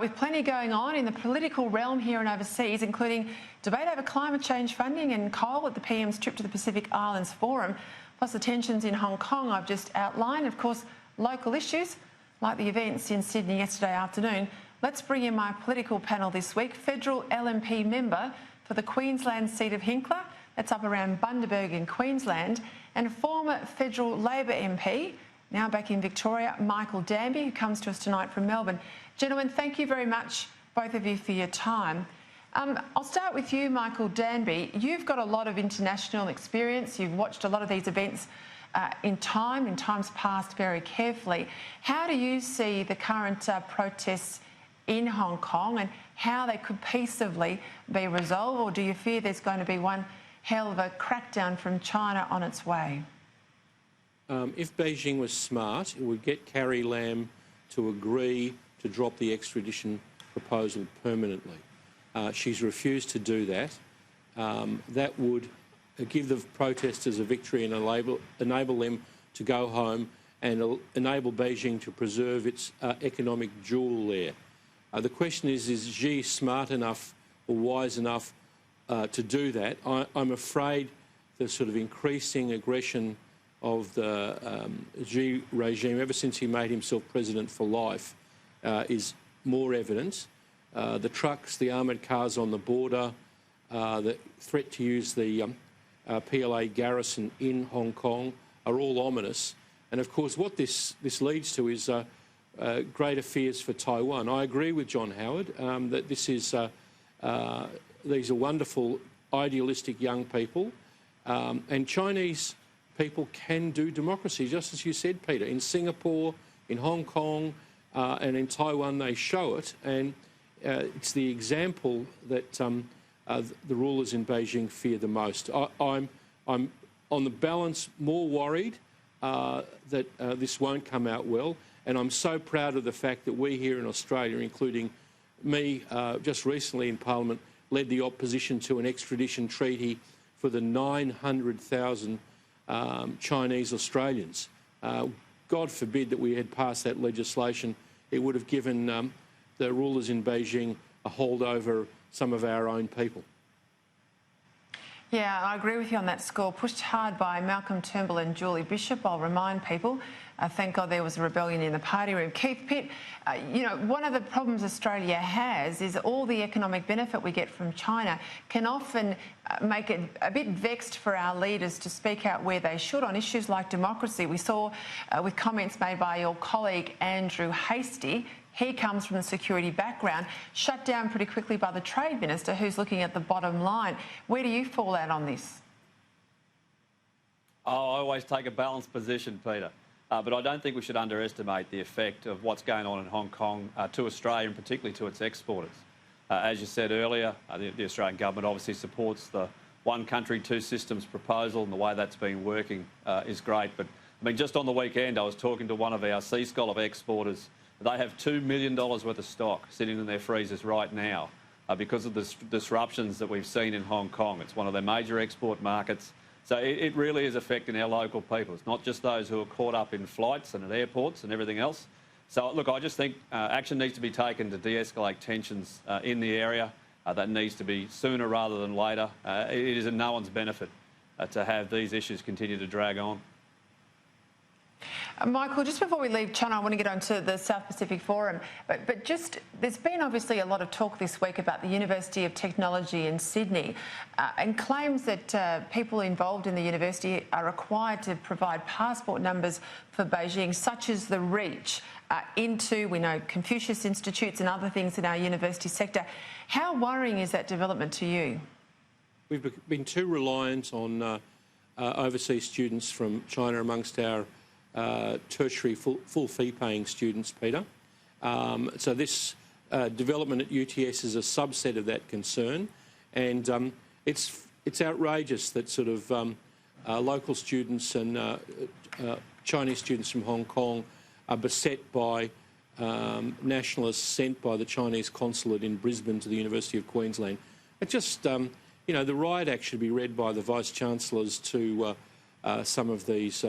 with plenty going on in the political realm here and overseas, including debate over climate change funding and coal at the PM's trip to the Pacific Islands Forum, plus the tensions in Hong Kong I've just outlined, of course, local issues like the events in Sydney yesterday afternoon. Let's bring in my political panel this week. Federal LMP member for the Queensland seat of Hinkler, that's up around Bundaberg in Queensland, and former federal Labor MP, now back in Victoria, Michael Danby, who comes to us tonight from Melbourne. Gentlemen, thank you very much, both of you, for your time. I'll start with you, Michael Danby. You've got a lot of international experience. You've watched a lot of these events in times past, very carefully. How do you see the current protests in Hong Kong and how they could peaceably be resolved, or do you fear there's going to be one hell of a crackdown from China on its way? If Beijing was smart, it would get Carrie Lam to agree to drop the extradition proposal permanently. She's refused to do that. That would give the protesters a victory and enable them to go home and enable Beijing to preserve its economic jewel there. The question is Xi smart enough or wise enough to do that? I'm afraid the sort of increasing aggression of the Xi regime, ever since he made himself president for life, is more evident. The trucks, the armoured cars on the border, the threat to use the PLA garrison in Hong Kong are all ominous. And of course, what this leads to is greater fears for Taiwan. I agree with John Howard that these are wonderful, idealistic young people, and Chinese people can do democracy, just as you said, Peter. In Singapore, in Hong Kong, and in Taiwan, they show it, and it's the example that the rulers in Beijing fear the most. I'm on the balance more worried that this won't come out well, and I'm so proud of the fact that we here in Australia, including me just recently in Parliament, led the opposition to an extradition treaty for the 900,000 Chinese Australians. God forbid that we had passed that legislation. It would have given the rulers in Beijing a hold over some of our own people. Yeah, I agree with you on that score. Pushed hard by Malcolm Turnbull and Julie Bishop. I'll remind people, thank God there was a rebellion in the party room. Keith Pitt, you know, one of the problems Australia has is all the economic benefit we get from China can often make it a bit vexed for our leaders to speak out where they should on issues like democracy. We saw with comments made by your colleague Andrew Hastie. He comes from the security background, shut down pretty quickly by the Trade Minister, who's looking at the bottom line. Where do you fall out on this? I always take a balanced position, Peter. But I don't think we should underestimate the effect of what's going on in Hong Kong to Australia and particularly to its exporters. As you said earlier, the Australian government obviously supports the one country, two systems proposal, and the way that's been working is great. But I mean, just on the weekend, I was talking to one of our sea scallop exporters. They have $2 million worth of stock sitting in their freezers right now because of the disruptions that we've seen in Hong Kong. It's one of their major export markets. So it really is affecting our local people. It's not just those who are caught up in flights and at airports and everything else. So, look, I just think action needs to be taken to de-escalate tensions in the area. That needs to be sooner rather than later. It is in no one's benefit to have these issues continue to drag on. Michael, just before we leave China, I want to get on to the South Pacific Forum. But just, there's been obviously a lot of talk this week about the University of Technology in Sydney and claims that people involved in the university are required to provide passport numbers for Beijing, such as the reach into, we know, Confucius Institutes and other things in our university sector. How worrying is that development to you? We've been too reliant on overseas students from China amongst our tertiary full fee-paying students, Peter. So this development at UTS is a subset of that concern, and it's outrageous that sort of local students and Chinese students from Hong Kong are beset by nationalists sent by the Chinese consulate in Brisbane to the University of Queensland. It just, you know, the riot act should be read by the vice-chancellors to some of these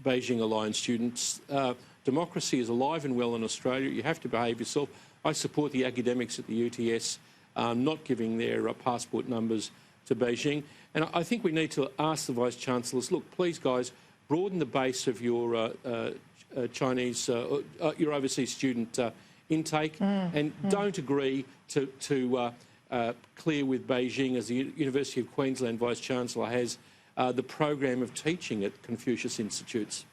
Beijing aligned students. democracy is alive and well in Australia. You have to behave yourself. I support the academics at the UTS not giving their passport numbers to Beijing. And I think we need to ask the Vice-Chancellors, look, please, guys, broaden the base of your Chinese, your overseas student intake, and don't agree to clear with Beijing, as the University of Queensland Vice-Chancellor has, the program of teaching at Confucius Institutes.